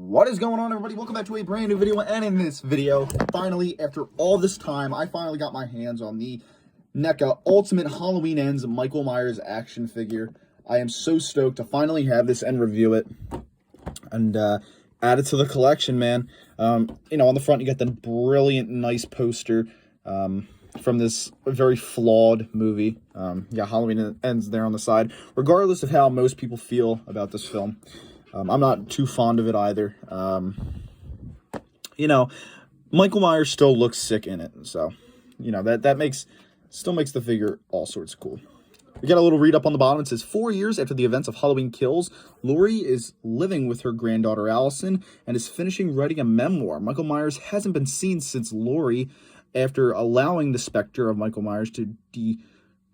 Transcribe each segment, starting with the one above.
What is going on, everybody? Welcome back to a brand new video. And in this video, finally, after all this time, I finally got my hands on the NECA Ultimate Halloween Ends Michael Myers action figure. I am so stoked to finally have this and review it and add it to the collection, man. On the front, you got the brilliant, nice poster from this very flawed movie. Halloween Ends there on the side. Regardless of how most people feel about this film, I'm not too fond of it either. Michael Myers still looks sick in it, so that still makes the figure all sorts of cool. We got a little read up on the bottom. It says 4 years after the events of Halloween Kills, Laurie is living with her granddaughter Allison and is finishing writing a memoir. Michael Myers hasn't been seen since Laurie, after allowing the specter of Michael Myers to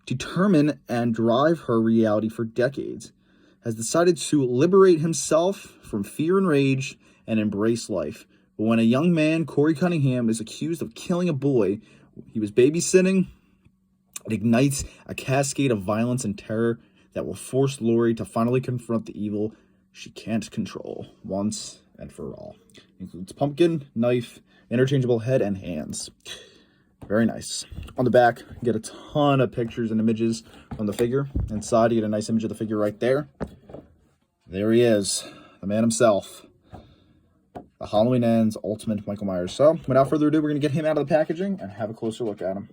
determine and drive her reality for decades, has decided to liberate himself from fear and rage and embrace life. But when a young man, Corey Cunningham, is accused of killing a boy he was babysitting, it ignites a cascade of violence and terror that will force Laurie to finally confront the evil she can't control once and for all. It includes pumpkin, knife, interchangeable head, and hands. Very nice. On the back, you get a ton of pictures and images on the figure. Inside, you get a nice image of the figure right there. There he is, the man himself. The Halloween Ends Ultimate Michael Myers. So, without further ado, we're going to get him out of the packaging and have a closer look at him.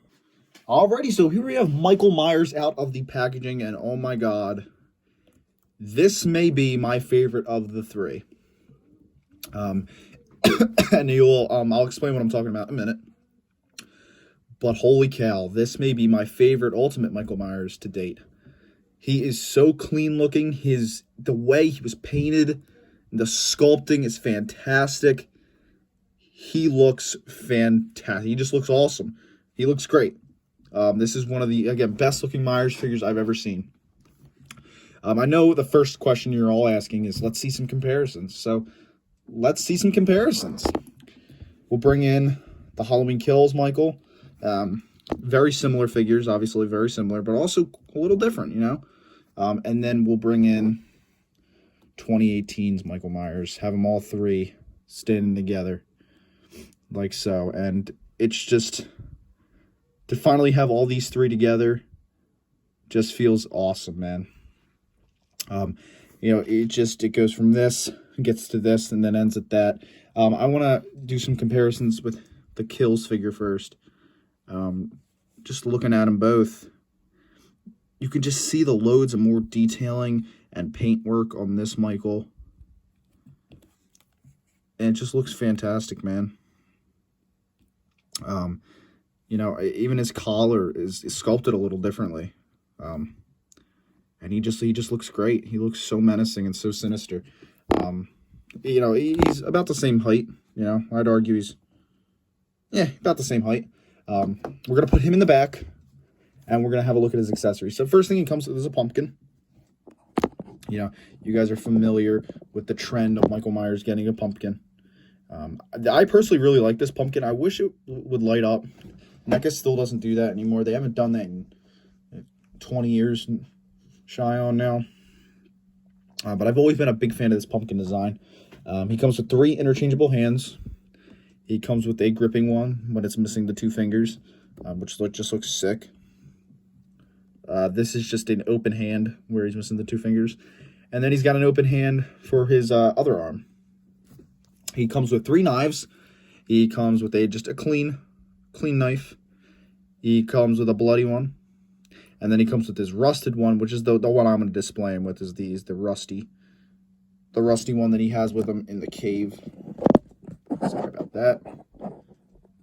Alrighty, so here we have Michael Myers out of the packaging, and oh my god, this may be my favorite of the three. And I'll explain what I'm talking about in a minute. But holy cow, this may be my favorite Ultimate Michael Myers to date. He is so clean looking. The way he was painted, the sculpting is fantastic. He looks fantastic. He just looks awesome. He looks great. This is one of the, again, best looking Myers figures I've ever seen. I know the first question you're all asking is, let's see some comparisons. So let's see some comparisons. We'll bring in the Halloween Kills Michael. Very similar figures, obviously very similar, but also a little different, and then we'll bring in 2018's Michael Myers, have them all three standing together like so. And it's just, to finally have all these three together just feels awesome, man. It goes from this, gets to this, and then ends at that. I want to do some comparisons with the Kills figure first. Just looking at them both, you can just see the loads of more detailing and paint work on this Michael. And it just looks fantastic, man. Even his collar is sculpted a little differently. And he just looks great. He looks so menacing and so sinister. He's about the same height. I'd argue he's, about the same height. We're going to put him in the back, and we're going to have a look at his accessories. So first thing he comes with is a pumpkin. You guys are familiar with the trend of Michael Myers getting a pumpkin. I personally really like this pumpkin. I wish it would light up. NECA still doesn't do that anymore. They haven't done that in 20 years, shy on now. But I've always been a big fan of this pumpkin design. He comes with 3 interchangeable hands. He comes with a gripping one when it's missing the 2 fingers, which just looks sick. This is just an open hand where he's missing the 2 fingers. And then he's got an open hand for his other arm. He comes with 3 knives. He comes with just a clean knife. He comes with a bloody one. And then he comes with this rusted one, which is the one I'm going to display him with, is the rusty one that he has with him in the cave. Sorry about that.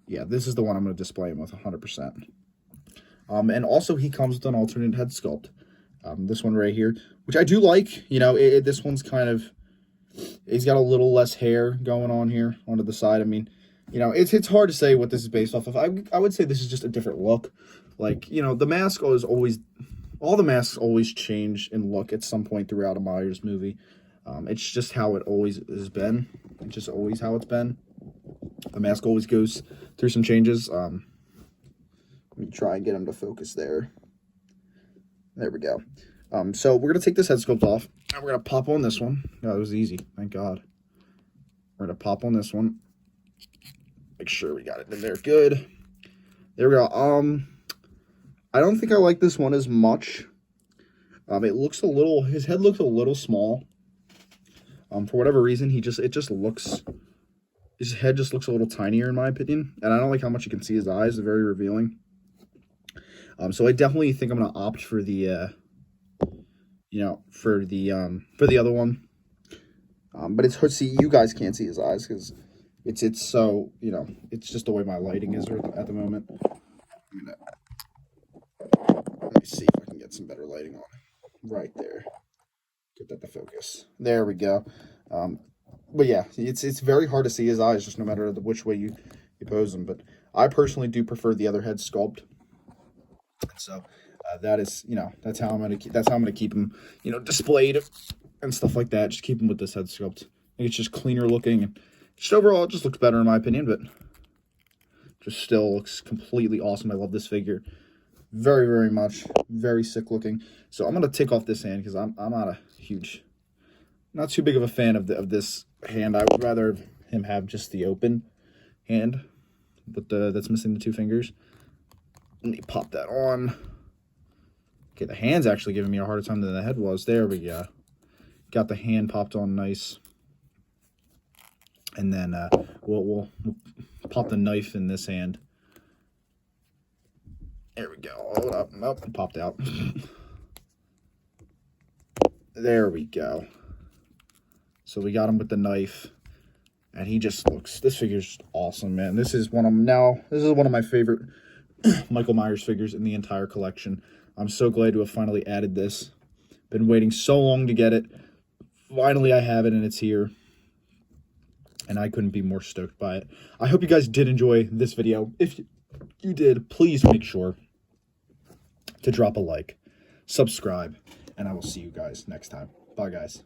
Yeah, this is the one I'm going to display him with 100%. And also he comes with an alternate head sculpt. This one right here, which I do like. This one's kind of, he's got a little less hair going on here onto the side. I mean, it's hard to say what this is based off of. I would say this is just a different look. Like, the mask is always, all the masks always change in look at some point throughout a Myers movie. It's just how it always has been. It's just always how it's been. The mask always goes through some changes. Let me try and get him to focus there. There we go. So we're going to take this head sculpt off, and we're going to pop on this one. Oh, that was easy. Thank God. We're going to pop on this one. Make sure we got it in there good. There we go. I don't think I like this one as much. It looks a little, his head looks a little small. For whatever reason, his head just looks a little tinier in my opinion. And I don't like how much you can see his eyes. They're very revealing. So I definitely think I'm going to opt for the, for the other one. But it's hard to see. You guys can't see his eyes because it's so, it's just the way my lighting is at the moment. Let me see if I can get some better lighting on. Right there. Get that to focus. There we go. But yeah, it's very hard to see his eyes just no matter which way you pose them. But I personally do prefer the other head sculpt. So that is, that's how I'm gonna keep him, displayed and stuff like that. Just keep him with this head sculpt. I think it's just cleaner looking and just overall it just looks better in my opinion, but just still looks completely awesome. I love this figure. Very, very much. Very sick looking. So I'm gonna take off this hand because I'm not too big of a fan of this hand. I would rather him have just the open hand, but that's missing the two fingers. Let me pop that on. Okay, the hand's actually giving me a harder time than the head was. There we go. Got the hand popped on nice. And then we'll pop the knife in this hand. There we go. Hold up. Nope, it popped out. There we go. So we got him with the knife. And he just looks, this figure's awesome, man. This is one of my favorite Michael Myers figures in the entire collection. I'm so glad to have finally added this. Been waiting so long to get it. Finally I have it and it's here. And I couldn't be more stoked by it. I hope you guys did enjoy this video. If you did, please make sure to drop a like, subscribe, and I will see you guys next time. Bye, guys.